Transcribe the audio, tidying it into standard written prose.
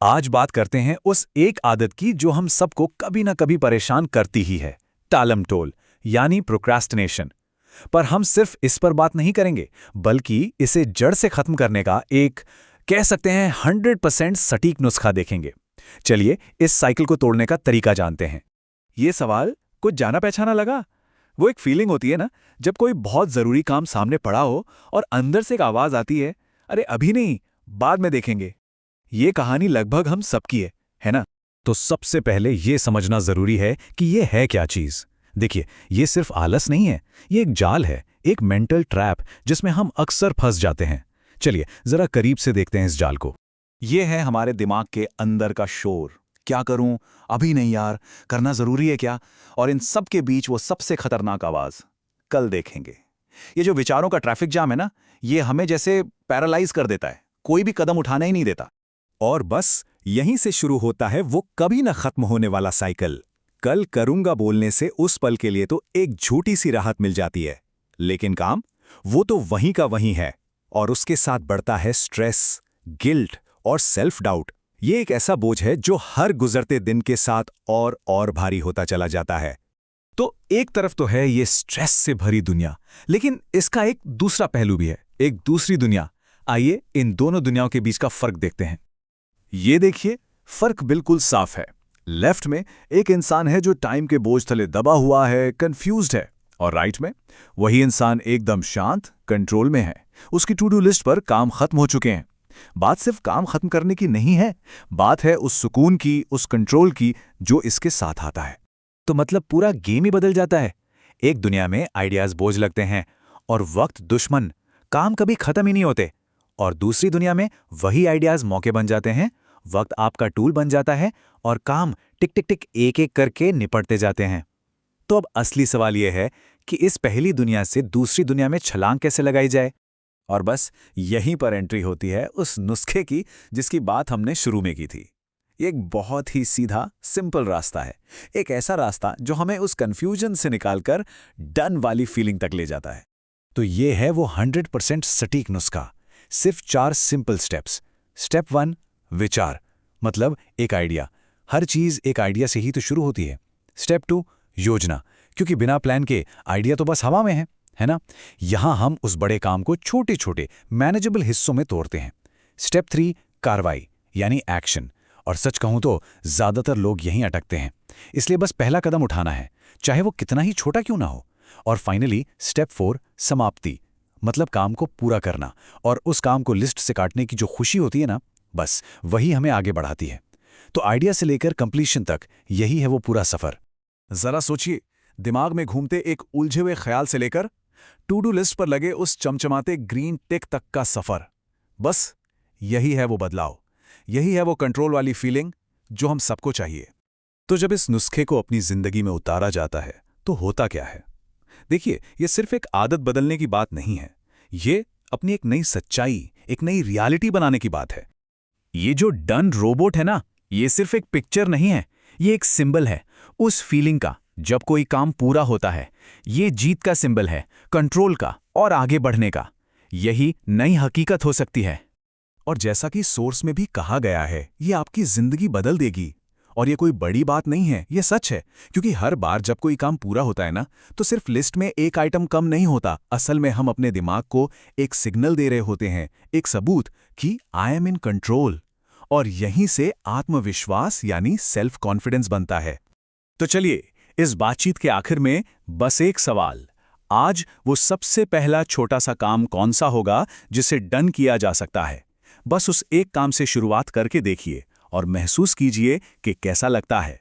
आज बात करते हैं उस एक आदत की जो हम सबको कभी ना कभी परेशान करती ही है, टालमटोल यानी प्रोक्रास्टिनेशन। पर हम सिर्फ इस पर बात नहीं करेंगे, बल्कि इसे जड़ से खत्म करने का एक कह सकते हैं 100% सटीक नुस्खा देखेंगे। चलिए इस साइकिल को तोड़ने का तरीका जानते हैं। ये सवाल कुछ जाना पहचाना लगा। वो एक फीलिंग होती है ना, जब कोई बहुत जरूरी काम सामने पड़ा हो और अंदर से एक आवाज आती है, अरे अभी नहीं, बाद में देखेंगे। ये कहानी लगभग हम सबकी है ना? तो सबसे पहले ये समझना जरूरी है कि ये है क्या चीज। देखिए, ये सिर्फ आलस नहीं है, ये एक जाल है, एक मेंटल ट्रैप जिसमें हम अक्सर फंस जाते हैं। चलिए जरा करीब से देखते हैं इस जाल को। ये है हमारे दिमाग के अंदर का शोर। क्या करूं, अभी नहीं यार, करना जरूरी है क्या? और इन सब के बीच वो सबसे खतरनाक आवाज, कल देखेंगे। ये जो विचारों का ट्रैफिक जाम है ना, ये हमें जैसे पैरालाइज कर देता है, कोई भी कदम उठाना ही नहीं देता। और बस यहीं से शुरू होता है वो कभी न खत्म होने वाला साइकिल। कल करूंगा बोलने से उस पल के लिए तो एक झूठी सी राहत मिल जाती है, लेकिन काम वो तो वहीं का वहीं है। और उसके साथ बढ़ता है स्ट्रेस, गिल्ट और सेल्फ डाउट। ये एक ऐसा बोझ है जो हर गुजरते दिन के साथ और भारी होता चला जाता है। तो एक तरफ तो है ये स्ट्रेस से भरी दुनिया, लेकिन इसका एक दूसरा पहलू भी है, एक दूसरी दुनिया। आइए इन दोनों दुनियाओं के बीच का फर्क देखते हैं। ये देखिए, फर्क बिल्कुल साफ है। लेफ्ट में एक इंसान है जो टाइम के बोझ तले दबा हुआ है, कंफ्यूज्ड है। और राइट में वही इंसान एकदम शांत, कंट्रोल में है। उसकी टू डू लिस्ट पर काम खत्म हो चुके हैं। बात सिर्फ काम खत्म करने की नहीं है, बात है उस सुकून की, उस कंट्रोल की जो इसके साथ आता है। तो मतलब पूरा गेम ही बदल जाता है। एक दुनिया में आइडियाज बोझ लगते हैं और वक्त दुश्मन, काम कभी खत्म ही नहीं होते। और दूसरी दुनिया में वही आइडियाज मौके बन जाते हैं, वक्त आपका टूल बन जाता है और काम टिक टिक टिक एक एक करके निपटते जाते हैं। तो अब असली सवाल यह है कि इस पहली दुनिया से दूसरी दुनिया में छलांग कैसे लगाई जाए। और बस यहीं पर एंट्री होती है उस नुस्खे की जिसकी बात हमने शुरू में की थी। एक बहुत ही सीधा, सिंपल रास्ता है, एक ऐसा रास्ता जो हमें उस कंफ्यूजन से निकालकर डन वाली फीलिंग तक ले जाता है। तो ये है वो 100% सटीक नुस्खा। सिर्फ 4 सिंपल स्टेप्स। स्टेप 1, विचार, मतलब एक आइडिया। हर चीज एक आइडिया से ही तो शुरू होती है। स्टेप 2, योजना, क्योंकि बिना प्लान के आइडिया तो बस हवा में है ना? यहां हम उस बड़े काम को छोटे छोटे मैनेजेबल हिस्सों में तोड़ते हैं। स्टेप 3, कार्रवाई, यानी एक्शन। और सच कहूं तो ज्यादातर लोग यहीं अटकते हैं, इसलिए बस पहला कदम उठाना है, चाहे वो कितना ही छोटा क्यों ना हो। और फाइनली स्टेप 4, समाप्ति, मतलब काम को पूरा करना। और उस काम को लिस्ट से काटने की जो खुशी होती है ना, बस वही हमें आगे बढ़ाती है। तो आइडिया से लेकर कंप्लीशन तक यही है वो पूरा सफर। जरा सोचिए, दिमाग में घूमते एक उलझे हुए ख्याल से लेकर टू डू लिस्ट पर लगे उस चमचमाते ग्रीन टिक तक का सफर। बस यही है वो बदलाव, यही है वो कंट्रोल वाली फीलिंग जो हम सबको चाहिए। तो जब इस नुस्खे को अपनी जिंदगी में उतारा जाता है तो होता क्या है? देखिए, ये सिर्फ एक आदत बदलने की बात नहीं है, ये अपनी एक नई सच्चाई, एक नई रियलिटी बनाने की बात है। ये जो डन रोबोट है ना, ये सिर्फ एक पिक्चर नहीं है, ये एक सिंबल है उस फीलिंग का जब कोई काम पूरा होता है। ये जीत का सिंबल है, कंट्रोल का और आगे बढ़ने का। यही नई हकीकत हो सकती है। और जैसा कि सोर्स में भी कहा गया है, ये आपकी जिंदगी बदल देगी। और ये कोई बड़ी बात नहीं है, ये सच है। क्योंकि हर बार जब कोई काम पूरा होता है ना, तो सिर्फ लिस्ट में एक आइटम कम नहीं होता। असल में हम अपने दिमाग को एक सिग्नल दे रहे होते हैं, एक सबूत कि आई एम इन कंट्रोल। और यहीं से आत्मविश्वास यानी सेल्फ कॉन्फिडेंस बनता है। तो चलिए, इस बातचीत के आखिर में बस एक सवाल। आज वो सबसे पहला छोटा सा काम कौन सा होगा जिसे डन किया जा सकता है? बस उस एक काम से शुरुआत करके देखिए और महसूस कीजिए कि कैसा लगता है।